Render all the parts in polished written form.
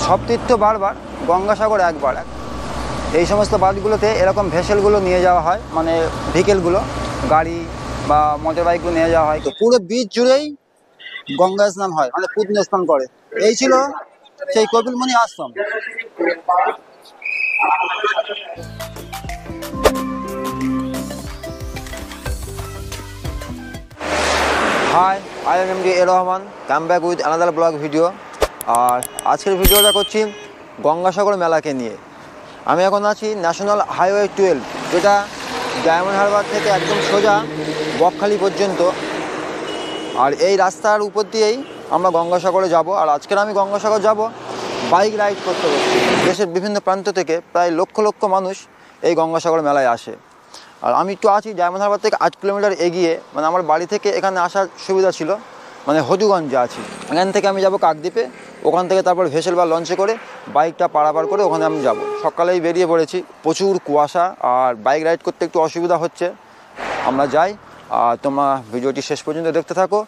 সব তীর্থ বারবার, গঙ্গাসাগর একবার। এই সমস্ত বাসগুলোতে এরকম ভেসেলগুলো নিয়ে যাওয়া হয়, মানে ভেহিকেলগুলো, গাড়ি বা মোটর বাইকগুলো নিয়ে যাওয়া হয়। তো পুরো বীচ জুড়েই গঙ্গা স্নান হয়, মানে পুণ্য স্নান করে। এই ছিল সেই Kapilmuni Ashram. Hi, I am MD A Rahman, come back with another blog video. আর আজকের ভিডিওটা করছি গঙ্গাসাগর মেলাকে নিয়ে। আমি এখন আছি ন্যাশনাল হাইওয়ে 12, যেটা ডায়মন্ড হারবার থেকে একদম সোজা বকখালি পর্যন্ত। আর এই রাস্তার উপর দিয়েই আমরা গঙ্গাসাগরে যাব। আর আজকের আমি গঙ্গাসাগর যাব বাইক রাইড করতে করতে। দেশের বিভিন্ন প্রান্ত থেকে প্রায় লক্ষ লক্ষ মানুষ এই গঙ্গাসাগর মেলায় আসে। আর আমি একটু আছি ডায়মন্ড হারবার থেকে 8 কিলোমিটার এগিয়ে, মানে আমার বাড়ি থেকে এখানে আসার সুবিধা ছিল, মানে হজুগঞ্জে আছি। এখান থেকে আমি যাব কাকদ্বীপে, ওখান থেকে তারপর ভেসেল বা লঞ্চে করে বাইকটা পারাপার করে ওখানে আমি যাব। সকালেই বেরিয়ে পড়েছি, প্রচুর কুয়াশা আর বাইক রাইড করতে একটু অসুবিধা হচ্ছে। আমরা যাই, আর তোমরা ভিডিওটি শেষ পর্যন্ত দেখতে থাকো।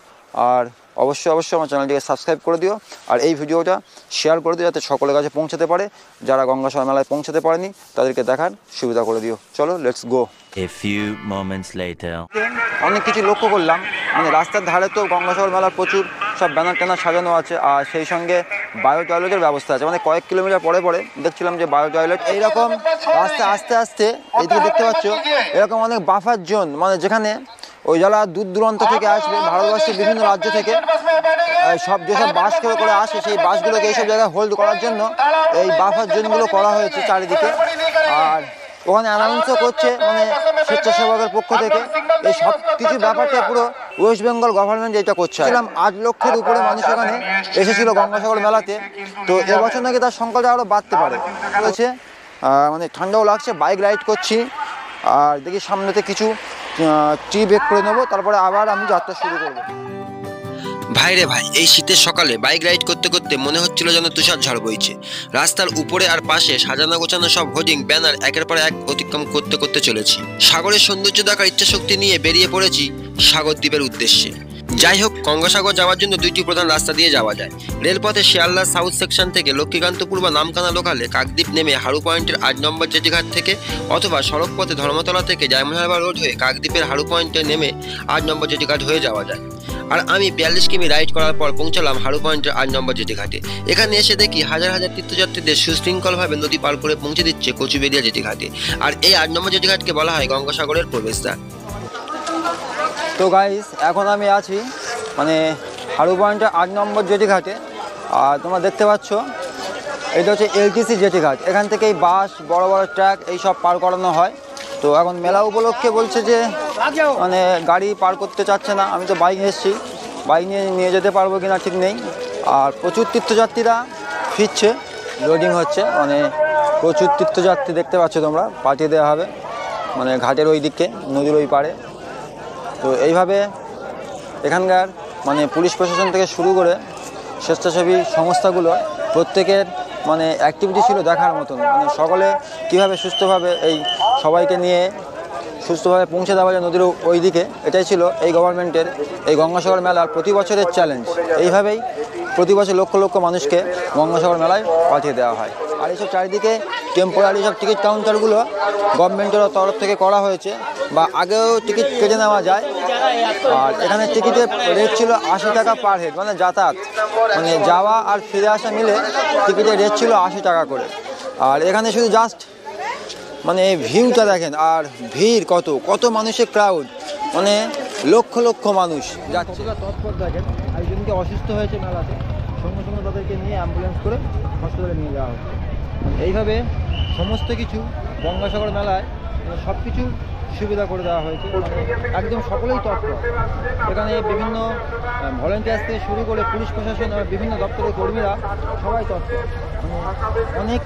আর অবশ্যই আমার চ্যানেলটিকে সাবস্ক্রাইব করে দিও, আর এই ভিডিওটা শেয়ার করে দিও যাতে সকলের কাছে পৌঁছাতে পারে। যারা গঙ্গাসাগর মেলায় পৌঁছাতে পারেনি তাদেরকে দেখার সুবিধা করে দিও। চলো, let's go. A few moments later. অনেক কিছু লক্ষ্য করলাম, মানে রাস্তার ধারে তো গঙ্গাসাগর মেলার প্রচুর সব ব্যানার ট্যানার সাজানো আছে, আর সেই সঙ্গে বায়ো টয়লেটের ব্যবস্থা আছে। মানে কয়েক কিলোমিটার পরে পরে দেখছিলাম যে বায়ো টয়লেট। এইরকম রাস্তা আস্তে আস্তে এইদিকে দেখতে পাচ্ছ, এরকম অনেক বাফার জোন, মানে যেখানে ওই যারা দূর দূরান্ত থেকে আসবে, ভারতবর্ষের বিভিন্ন রাজ্য থেকে সব যেসব বাস করে আসে, সেই বাসগুলোকে এইসব জায়গায় হোল্ড করার জন্য এই বাফার জোনগুলো করা হয়েছে চারিদিকে। আর ওখানে অ্যানাউন্সও করছে, মানে স্বেচ্ছাসেবকের পক্ষ থেকে। এই সব কিছু ব্যাপারটা পুরো ওয়েস্ট বেঙ্গল গভর্নমেন্ট এটা করছে। 8 লক্ষের উপরে মানুষ এখানে এসেছিল গঙ্গাসাগর মেলাতে। তো এবছর নাকি তার সংখ্যাটা আরও বাড়তে পারে বলেছে। মানে ঠান্ডাও লাগছে, বাইক রাইড করছি। আর দেখি সামনেতে কিছু টি ব্রেক করে নেবো, তারপরে আবার আমি যাত্রা শুরু করবো। ভাই রে ভাই, এই শীতের সকালে বাইক রাইড করতে করতে মনে হচ্ছিল যেন তুষার ঝড় বইছে। রাস্তার উপরে আর পাশে সাজানো গোছানো সব হোর্ডিং ব্যানার একের পর এক অতিক্রম করতে করতে চলেছি। সাগরের সৌন্দর্য দেখার ইচ্ছা শক্তি নিয়ে বেরিয়ে পড়েছি সাগর দ্বীপের উদ্দেশ্যে। যাই হোক, গঙ্গাসাগর যাওয়ার জন্য দুইটি প্রধান রাস্তা দিয়ে যাওয়া যায়। রেলপথে শিয়ালদা সাউথ সেকশন থেকে লক্ষ্মীকান্তপুর বা নামখানা লোকালে কাকদ্বীপ নেমে হারু পয়েন্টের 8 নম্বর জেটিঘাট থেকে, অথবা সড়ক পথে ধর্মতলা থেকে ডায়মন্ড হারবার রোড হয়ে কাকদ্বীপের হারু পয়েন্টে নেমে 8 নম্বর জেটিঘাট হয়ে যাওয়া যায়। আর আমি 42 কিমি রাইড করার পর পৌঁছালাম হারু পয়েন্টের 8 নম্বর জেটিঘাটে। এখানে এসে দেখি হাজার হাজার তীর্থযাত্রীদের সুশৃঙ্খলভাবে নদী পার করে পৌঁছে দিচ্ছে কচুবেড়িয়া জেটিঘাটে। আর এই 8 নম্বর জেটিঘাটকে বলা হয় গঙ্গাসাগরের প্রবেশদ্বার। তো গাইস, এখন আমি আছি মানে হারু পয়েন্টের 8 নম্বর জেটিঘাটে। আর তোমরা দেখতে পাচ্ছ এটা হচ্ছে এলটিসি জেটিঘাট। এখান থেকেই বাস, বড় বড় ট্রাক এইসব পার করানো হয়। তো এখন মেলা উপলক্ষে বলছে যে মানে গাড়ি পার করতে চাচ্ছে না। আমি তো বাইক এসেছি, বাইক নিয়ে যেতে পারবো কিনা ঠিক নেই। আর প্রচুর তীর্থযাত্রীরা ফিরছে, লোডিং হচ্ছে, মানে প্রচুর তীর্থযাত্রী দেখতে পাচ্ছ তোমরা। পাঠিয়ে দেওয়া হবে মানে ঘাটের ওই দিকে, নদীর ওই পারে। তো এইভাবে এখানকার মানে পুলিশ প্রশাসন থেকে শুরু করে স্বেচ্ছাসেবী সংস্থাগুলো প্রত্যেকের মানে অ্যাক্টিভিটি ছিল দেখার মতন। মানে সকলে কীভাবে সুস্থভাবে এই সবাইকে নিয়ে সুস্থভাবে পৌঁছে দেওয়া যায় নদীর ওই দিকে, এটাই ছিল এই গভর্নমেন্টের এই গঙ্গাসাগর মেলার প্রতি বছরের চ্যালেঞ্জ। এইভাবেই প্রতি বছর লক্ষ লক্ষ মানুষকে গঙ্গাসাগর মেলায় পাঠিয়ে দেওয়া হয়। আর এইসব চারিদিকে টেম্পোরারি সব টিকিট কাউন্টারগুলো গভর্নমেন্টের তরফ থেকে করা হয়েছে, বা আগেও টিকিট কেটে নেওয়া যায়। আর এখানে টিকিটের রেট ছিল 80 টাকা পার হেড, মানে যাতায়াত, মানে যাওয়া আর ফিরে আসা মিলে টিকিটের রেট ছিল 80 টাকা করে। আর এখানে শুধু জাস্ট মানে ভিউটা দেখেন, আর ভিড় কত কত মানুষের ক্রাউড, মানে লক্ষ লক্ষ মানুষ যাচ্ছে। তৎপর দেখেন, একজনকে অসুস্থ হয়েছে মেলাতে, সঙ্গে সঙ্গে তাদেরকে নিয়ে অ্যাম্বুলেন্স করে হসপিটালে নিয়ে যাওয়া হচ্ছে। এইভাবে সমস্ত কিছু গঙ্গাসাগর মেলায় সব কিছু সুবিধা করে দেওয়া হয়েছে, একদম সকলেই তৎপর। এখানে বিভিন্ন ভলেন্টিয়ার্স থেকে শুরু করে পুলিশ প্রশাসন আর বিভিন্ন দপ্তরের কর্মীরা সবাই তৎপর। অনেক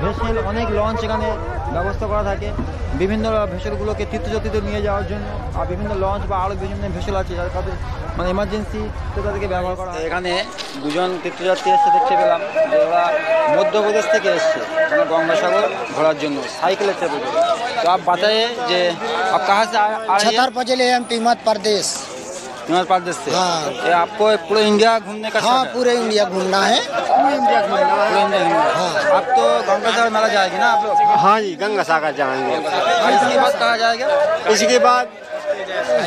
ভেসেল, অনেক লঞ্চ এখানে ব্যবস্থা করা থাকে বিভিন্ন ভেসেলগুলোকে তীর্থযাত্রীদের নিয়ে যাওয়ার জন্য। আর বিভিন্ন লঞ্চ বা আরও বিভিন্ন ভেসেল আছে যাদের তাদের মানে এমার্জেন্সিতে তাদেরকে ব্যবহার করা হয়। এখানে দুজন তীর্থযাত্রী এসে দেখতে পেলাম যে ওরা মধ্যপ্রদেশ থেকে এসছে মানে गंगासागर घोरार जন্য साइकिल चले। तो आप बताइए जे आप कहाँ से आ रहे हैं? छतरपुर जिले हिमाचल प्रदेश। हिमाचल प्रदेश से? हाँ। आपको पूरे इंडिया घूमने का? हाँ, पूरे इंडिया घूमना है। पूरे इंडिया आप तो गंगासागर मेला जाएगी ना आप लोग? हाँ जी, गंगा सागर जाएंगे। और इसके बाद कहाँ जाएगा? इसके बाद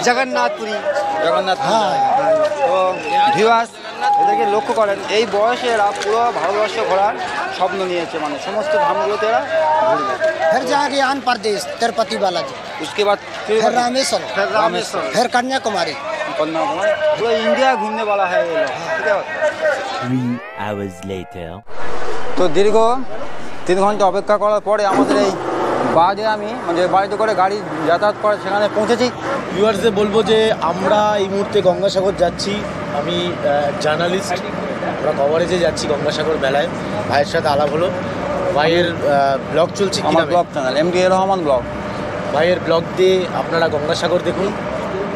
জগন্নাথপুরী। জগন্নাথ তো ভিউয়ার্স এদেরকে লক্ষ্য করেন, এই বয়সে এরা পুরো ভারতবর্ষ ঘোরার স্বপ্ন নিয়েছে, মানে সমস্ত ধামগুলোতে এরা ঘুরবে। फिर जाएंगे आंध्र प्रदेश तिरुपति बालाजी, उसके बाद फिर रामेश्वर, रामेश्वर, फिर कन्याकुमारी। कन्याकुमारी, पूरा इंडिया घूमने वाला है ये लोग, ठीक है। 3 hours later. তো দীর্ঘ 3 ঘন্টা অপেক্ষা করার পরে আমাদের এই বাজে আমি মানে বাড়িতে করে গাড়ি যাতায়াত করে সেখানে পৌঁছেছি। ভিউয়ার্সদের বলবো যে আমরা এই মুহূর্তে গঙ্গাসাগর যাচ্ছি। আমি জার্নালিস্ট, আমরা কভারেজে যাচ্ছি গঙ্গাসাগর মেলায়। ভাইয়ের সাথে আলাপ হলো, ভাইয়ের ব্লগ চলছে কি আমার নামে? Blog channel MD Rahman blog. ভাইয়ের ব্লগ দিয়ে আপনারা গঙ্গাসাগর দেখুন।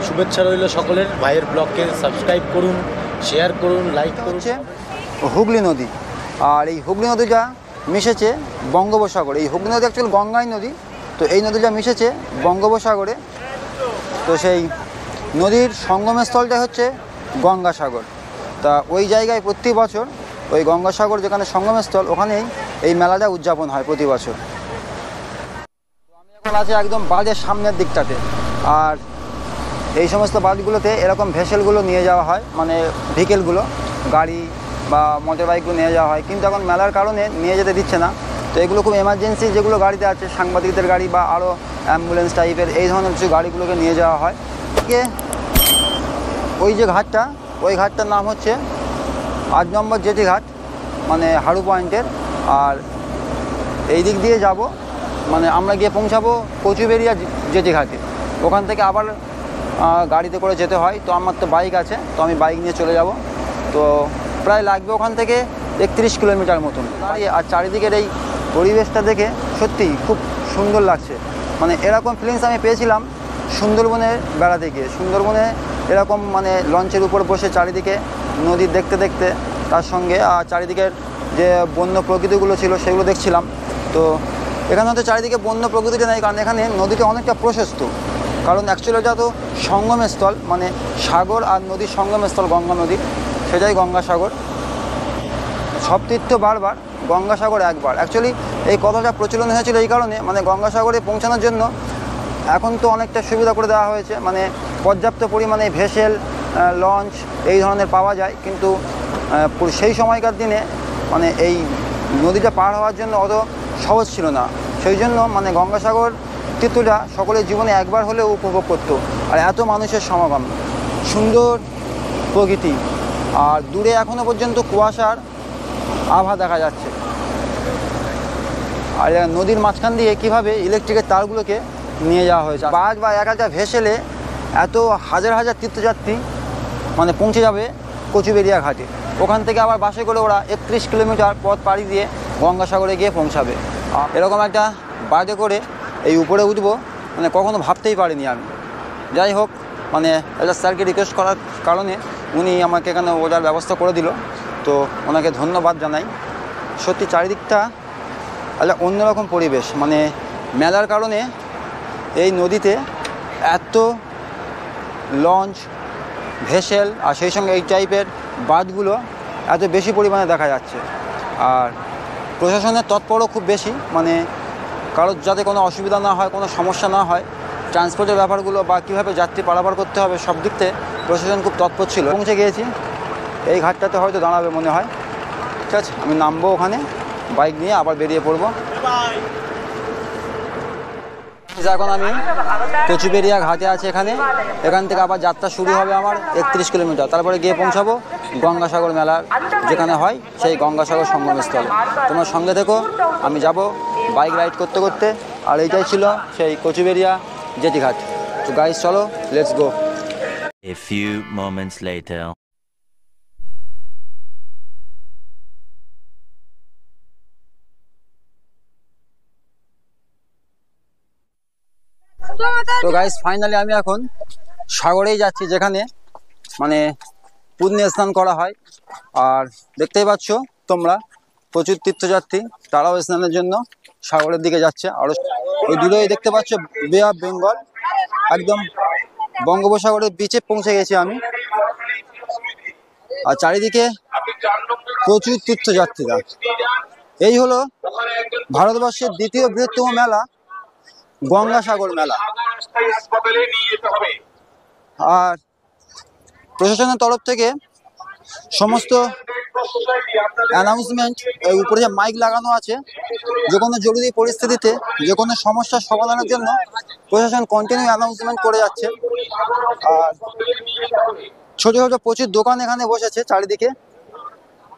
শুভেচ্ছা রইল সকলের। ভাইয়ের ব্লগকে সাবস্ক্রাইব করুন, শেয়ার করুন, লাইক করুন। হচ্ছে হুগলি নদী, আর এই হুগলি নদীটা মিশেছে বঙ্গোপসাগরে। এই হুগলি নদী অ্যাকচুয়ালি গঙ্গাই নদী, তো এই নদীটা মিশেছে বঙ্গোপসাগরে। তো সেই নদীর সঙ্গমস্থলটা হচ্ছে গঙ্গাসাগর। তা ওই জায়গায় প্রতি বছর ওই গঙ্গাসাগর যেখানে সঙ্গমস্থল, ওখানেই এই মেলাটা উদযাপন হয় প্রতি বছর। আমি এখন আছি একদম বাঁধের সামনের দিকটাতে, আর এই সমস্ত বাঁধগুলোতে এরকম ভেসেলগুলো নিয়ে যাওয়া হয়, মানে ভেহিকেলগুলো, গাড়ি বা মোটর বাইকগুলো নিয়ে যাওয়া হয়, কিন্তু এখন মেলার কারণে নিয়ে যেতে দিচ্ছে না। তো এগুলো খুব এমার্জেন্সি যেগুলো গাড়িতে আছে, সাংবাদিকদের গাড়ি বা আরও অ্যাম্বুলেন্স টাইপের এই ধরনের কিছু গাড়িগুলোকে নিয়ে যাওয়া হয়। ওই যে ঘাটটা, ওই ঘাটটার নাম হচ্ছে 8 নম্বর জেটি ঘাট, মানে হাড়ু পয়েন্টের। আর এই দিক দিয়ে যাব, মানে আমরা গিয়ে পৌঁছাবো কচুবেড়িয়া জেটি ঘাটে। ওখান থেকে আবার গাড়িতে করে যেতে হয়। তো আমার তো বাইক আছে, তো আমি বাইক নিয়ে চলে যাব। তো প্রায় লাগবে ওখান থেকে 31 কিলোমিটার মতন। আর চারিদিকের এই পরিবেশটা দেখে সত্যিই খুব সুন্দর লাগছে। মানে এরকম ফিলিংস আমি পেয়েছিলাম সুন্দরবনে বেড়াতে গিয়ে। সুন্দরবনে এরকম মানে লঞ্চের উপর বসে চারিদিকে নদী দেখতে দেখতে, তার সঙ্গে চারিদিকের যে বন্য প্রকৃতিগুলো ছিল সেগুলো দেখছিলাম। তো এখানে হয়তো চারিদিকে বন্য প্রকৃতিটা নেই, কারণ এখানে নদীটা অনেকটা প্রশস্ত। কারণ অ্যাকচুয়ালি এটা তো সঙ্গমস্থল, মানে সাগর আর নদীর সঙ্গমস্থল গঙ্গা নদী, সেটাই গঙ্গাসাগর। সব তীর্থ বারবার, গঙ্গাসাগর একবার। অ্যাকচুয়ালি এই কথাটা প্রচলন হয়েছিল এই কারণে, মানে গঙ্গাসাগরে পৌঁছানোর জন্য এখন তো অনেকটা সুবিধা করে দেওয়া হয়েছে, মানে পর্যাপ্ত পরিমাণে ভেসেল, লঞ্চ এই ধরনের পাওয়া যায়। কিন্তু সেই সময়কার দিনে মানে এই নদীটা পার হওয়ার জন্য অত সহজ ছিল না। সেই জন্য মানে গঙ্গাসাগর তীর্থটা সকলের জীবনে একবার হলেও উপভোগ করতো। আর এত মানুষের সমাগম, সুন্দর প্রকৃতি, আর দূরে এখনও পর্যন্ত কুয়াশার আভা দেখা যাচ্ছে। আর নদীর মাঝখান দিয়ে কীভাবে ইলেকট্রিকের তারগুলোকে নিয়ে যাওয়া হয়েছে। বাস বা এক একটা ভেসেলে এত হাজার হাজার তীর্থযাত্রী মানে পৌঁছে যাবে কচুবেড়িয়া ঘাটে। ওখান থেকে আবার বাসে করে ওরা 31 কিলোমিটার পথ পাড়ি দিয়ে গঙ্গাসাগরে গিয়ে পৌঁছাবে। এরকম একটা বাসে করে এই উপরে উঠবো মানে কখনো ভাবতেই পারিনি আমি। যাই হোক, মানে একটা স্যারকে রিকোয়েস্ট করার কারণে উনি আমাকে এখানে ওঠার ব্যবস্থা করে দিল, তো ওনাকে ধন্যবাদ জানাই। সত্যি চারিদিকটা একটা অন্যরকম পরিবেশ, মানে মেলার কারণে এই নদীতে এত লঞ্চ, ভেসেল আর সেই সঙ্গে এই টাইপের বাঁধগুলো এত বেশি পরিমাণে দেখা যাচ্ছে। আর প্রশাসনের তৎপরও খুব বেশি, মানে কারোর যাতে কোনো অসুবিধা না হয়, কোনো সমস্যা না হয়, ট্রান্সপোর্টের ব্যাপারগুলো বা কীভাবে যাত্রী পারাপার করতে হবে সব দিক থেকে প্রশাসন খুব তৎপর ছিল। পৌঁছে গিয়েছি, এই ঘাটটাতে হয়তো দাঁড়াবে মনে হয়। ঠিক আছে, আমি নামবো ওখানে, বাইক নিয়ে আবার বেরিয়ে পড়বো। এখন আমি কচুবেড়িয়া ঘাটে আছি এখান থেকে আবার যাত্রা শুরু হবে আমার 31 কিলোমিটার। তারপরে গিয়ে পৌঁছাবো গঙ্গাসাগর মেলার যেখানে হয় সেই গঙ্গাসাগর সঙ্গমস্থলে। তোমার সঙ্গে থেকো, আমি যাব বাইক রাইড করতে করতে। আর এইটাই ছিল সেই কচুবেড়িয়া জেটি ঘাট। তো গাইস চলো, let's go. A few moments later. তো গাইস ফাইনালি আমি এখন সাগরেই যাচ্ছি, যেখানে মানে পুণ্য স্নান করা হয়। আর দেখতেই পাচ্ছ তোমরা প্রচুর তীর্থযাত্রী, তারাও স্নানের জন্য সাগরের দিকে যাচ্ছে। আর ওই দূরেই দেখতে পাচ্ছ বে অফ বেঙ্গল, একদম বঙ্গোপসাগরের বিচে পৌঁছে গেছি আমি। আর চারিদিকে প্রচুর তীর্থযাত্রীরা, এই হলো ভারতবর্ষের দ্বিতীয় বৃহত্তম মেলা, গঙ্গাসাগর মেলা। আর প্রশাসনের তরফ থেকে সমস্ত অ্যানাউন্সমেন্ট, উপরে যে মাইক লাগানো আছে, যে কোনো জরুরি পরিস্থিতিতে যে কোনো সমস্যার সমাধানের জন্য প্রশাসন কন্টিনিউ অ্যানাউন্সমেন্ট করে যাচ্ছে। আর ছোট ছোট প্রচুর দোকান এখানে বসেছে চারিদিকে।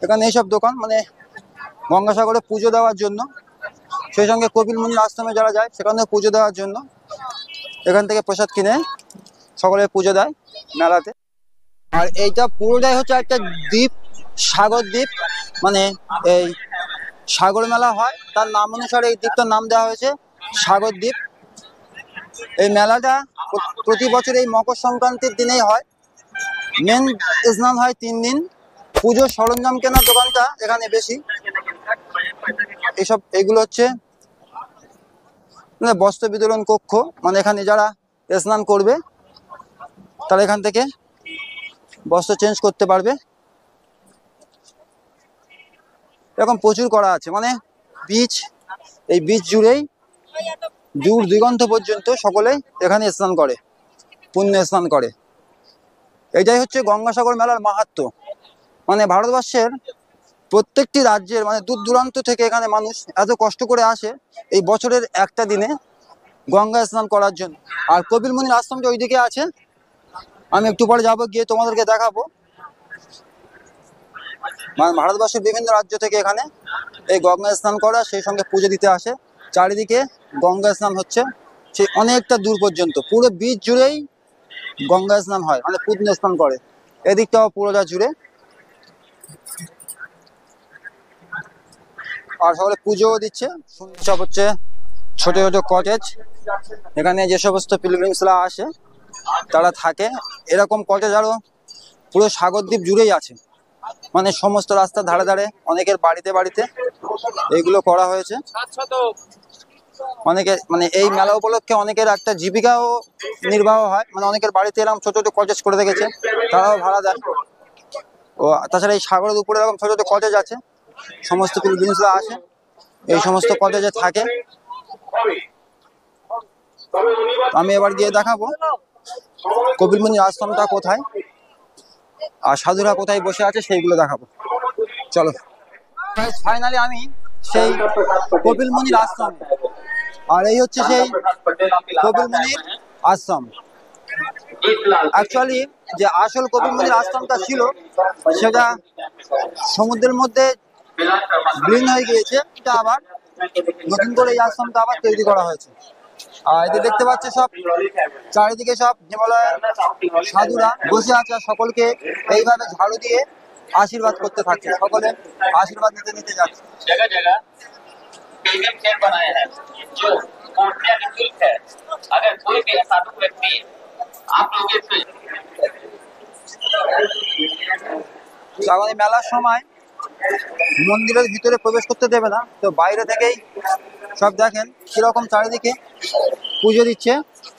এখানে এইসব দোকান মানে গঙ্গাসাগরে পুজো দেওয়ার জন্য, সেই সঙ্গে কপিল মুনির আশ্রমে যারা যায় সেখানেও পুজো দেওয়ার জন্য এখান থেকে প্রসাদ কিনে সকলে পুজো দেয় মেলাতে। আর এইটা পুরোটাই হচ্ছে একটা দ্বীপ, সাগর দ্বীপ। মানে এই সাগর মেলা হয়, তার নাম অনুসারে এই দ্বীপটার নাম দেওয়া হয়েছে সাগর দ্বীপ। এই মেলাটা প্রতি বছর এই মকর সংক্রান্তির দিনেই হয়। মেন স্নান হয় 3 দিন। পুজোর সরঞ্জাম কেনার দোকানটা এখানে বেশি। এইগুলো হচ্ছে মানে বস্ত্র বিতরণ কক্ষ, মানে এখানে যারা স্নান করবে তারা এখান থেকে বস্ত্র চেঞ্জ করতে পারবে। এরকম প্রচুর করা আছে, মানে বিচ, এই বিচ জুড়েই দূর দিগন্ত পর্যন্ত সকলেই এখানে স্নান করে, পুণ্য স্নান করে। এটাই হচ্ছে গঙ্গাসাগর মেলার মাহাত্ম্য। মানে ভারতবর্ষের প্রত্যেকটি রাজ্যের মানে দূর দূরান্ত থেকে এখানে মানুষ এত কষ্ট করে আসে এই বছরের একটা দিনে গঙ্গা স্নান করার জন্য। আর কপিল মুনির আশ্রমটা ওইদিকে আছে, আমি একটু পরে যাবো, গিয়ে তোমাদেরকে দেখাবো। মানে ভারতবর্ষের বিভিন্ন রাজ্য থেকে এখানে এই গঙ্গা স্নান করা, সেই সঙ্গে পুজো দিতে আসে। চারিদিকে গঙ্গা স্নান হচ্ছে, সেই অনেকটা দূর পর্যন্ত পুরো বিচ জুড়েই গঙ্গা স্নান হয়, মানে পুণ্য স্নান করে। এদিকটাও পুরোটা জুড়ে। আর সকলে পুজোও দিচ্ছে। সব হচ্ছে ছোট ছোট কটেজ, এখানে যে সমস্ত পিলগ্রিমসরা আসে তারা থাকে। এরকম কটেজ আরো পুরো সাগরদ্বীপ জুড়েই আছে, মানে সমস্ত রাস্তার ধারে ধারে অনেকের বাড়িতে বাড়িতে এইগুলো করা হয়েছে। অনেকে মানে এই মেলা উপলক্ষে অনেকের একটা জীবিকাও নির্বাহ হয়, মানে অনেকের বাড়িতে এরকম ছোট ছোট কটেজ করে রেখেছে, তারাও ভাড়া দেয়। ও তাছাড়া এই সাগরের উপরে এরকম ছোট ছোট কটেজ আছে, সমস্ত পিলগ্রিমসরা আসে এই সমস্ত কটেজে থাকে। আমি এবার গিয়ে দেখাবো কপিল মুনির আশ্রমটা কোথায় আর সাধুরা কোথায় বসে আছে সেইগুলো দেখাবো। চলো, ফাইনালি আমি সেই কপিল মুনির আশ্রম, আর এই হচ্ছে সেই কপিল মুনির আশ্রম। অ্যাকচুয়ালি যে আসল কপিল মুনির আশ্রমটা ছিল সেটা সমুদ্রের মধ্যে বিলীন হয়ে গিয়েছে, এটা আবার নতুন করে এই আশ্রমটা আবার তৈরি করা হয়েছে। আর এতে দেখতে পাচ্ছি সব চারিদিকে সব হিমালয়ের সাধুরা বসে আছে, সকলকে এইভাবে ঝাড়ু দিয়ে আশীর্বাদ করতে থাকছে, সকলে আশীর্বাদ নিতে নিতে যাচ্ছে। जगह जगह पिलग्रिम चेयर बनाए हैं जो पूर्णिया निःशुल्क है। अगर कोई भी असाधु व्यक्ति आप लोग इसमें এখন এই মেলার সময় মন্দিরের ভিতরে প্রবেশ করতে দেবে না, তো বাইরে থেকেই সব দেখেন কিরকম চারিদিকে পুজো দিচ্ছে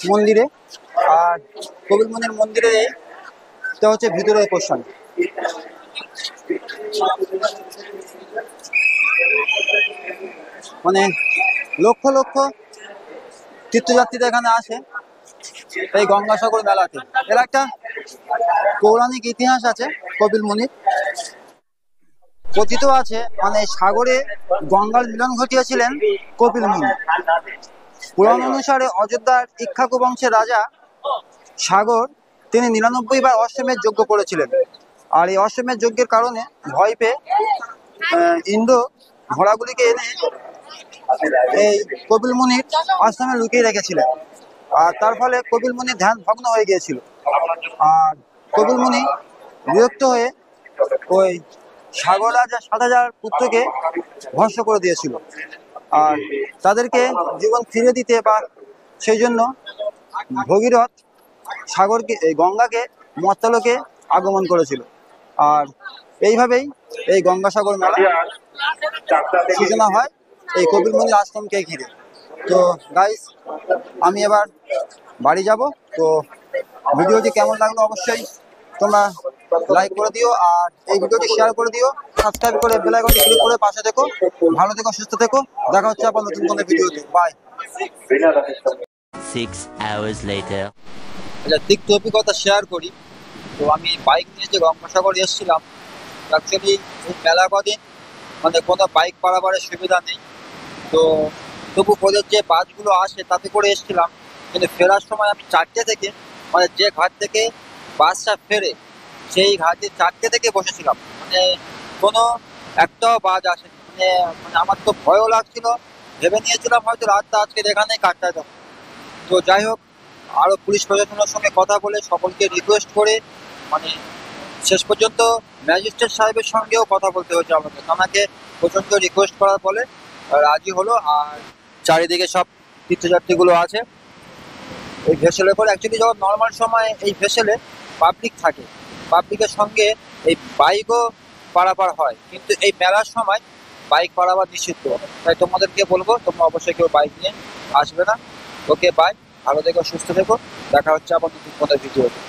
মন্দিরে। আর কপিল মুনির মন্দিরে এটা হচ্ছে ভিতরের পোর্শন। মানে লক্ষ লক্ষ তীর্থযাত্রীরা এখানে আসে এই গঙ্গাসাগর মেলাতে। এর একটা পৌরাণিক ইতিহাস আছে কপিল মুনির। কথিত আছে মানে সাগরে গঙ্গার মিলন ঘটিয়েছিলেন কপিল মুনি। পুরাণ অনুসারে অযোধ্যার ইক্ষ্বাকু বংশের রাজা সাগর তিনি 99 বার অশ্বমেধ যজ্ঞ করেছিলেন। আর এই অশ্বমেধ যজ্ঞের কারণে ভয় পেয়ে ইন্দ্র ঘোড়াগুলিকে এনে এই কপিল মুনির আশ্রমে লুকিয়ে রেখেছিলেন। আর তার ফলে কপিল মুনির ধ্যান ভগ্ন হয়ে গিয়েছিল। আর কপিল মুনি বিরক্ত হয়ে ওই সাগর রাজা 7000 পুত্রকে ধ্বংস করে দিয়েছিল। আর তাদেরকে জীবন ফিরে দিতে বা সেই জন্য ভগীরথ সাগরকে গঙ্গাকে মর্তলোকে আগমন করেছিল। আর এইভাবেই এই গঙ্গাসাগর মেলা সূচনা হয় এই কপিল মুনির আশ্রমকে ঘিরে। তো গাইস, আমি এবার বাড়ি যাব। তো ভিডিওটি কেমন লাগলো অবশ্যই তোমরা লাইক করে দিও, আর এই ভিডিওটি শেয়ার করে দিও, সাবস্ক্রাইব করে বেল আইকনটি ক্লিক করে পাশে থেকো। ভালো থেকো, সুস্থ থেকো, দেখা হচ্ছে আবার নতুন কোনো ভিডিওতে। বাই। 6 hours later. আচ্ছা, তিক্ত অভিজ্ঞতা শেয়ার করি। তো আমি বাইক নিয়ে যে গঙ্গাসাগর এসেছিলাম, অ্যাকচুয়ালি এই মেলা কদিন মানে কোনো বাইক পারাবারের সুবিধা নেই। তো তবু ওদের যে বাসগুলো আসে তাতে করে এসেছিলাম, কিন্তু ফেরার সময় আমি 4টে থেকে, মানে যে ঘাট থেকে বাসটা ফেরে সেই ঘাটে 4টে থেকে বসেছিলাম, মানে কোনো একটাও বাস আসেনি। মানে মানে আমার তো ভয়ও লাগছিল, ভেবে নিয়েছিলাম হয়তো রাতটা আজকে এখানেই কাটতে যাবো। তো যাই হোক, আরও পুলিশ প্রশাসনের সঙ্গে কথা বলে সকলকে রিকোয়েস্ট করে মানে শেষ পর্যন্ত ম্যাজিস্ট্রেট সাহেবের সঙ্গেও কথা বলতে হয়েছে আমাকে প্রচণ্ড রিকোয়েস্ট করার ফলে রাজি হলো। আর চারিদিকে সব তীর্থযাত্রীগুলো আছে এই ভেসেলের পরে। অ্যাকচুয়ালি যখন নর্মাল সময় এই ভেসেলে পাবলিক থাকে, পাবলিকের সঙ্গে এই বাইকও পারাপার হয়, কিন্তু এই মেলার সময় বাইক পারাপার নিষিদ্ধ। তাই তোমাদেরকে বলবো তোমরা অবশ্যই কেউ বাইক নিয়ে আসবে না। ওকে, বাই, ভালো থেকো, সুস্থ থেকো, দেখা হচ্ছে আবার নতুন কোনো ভিডিওতে।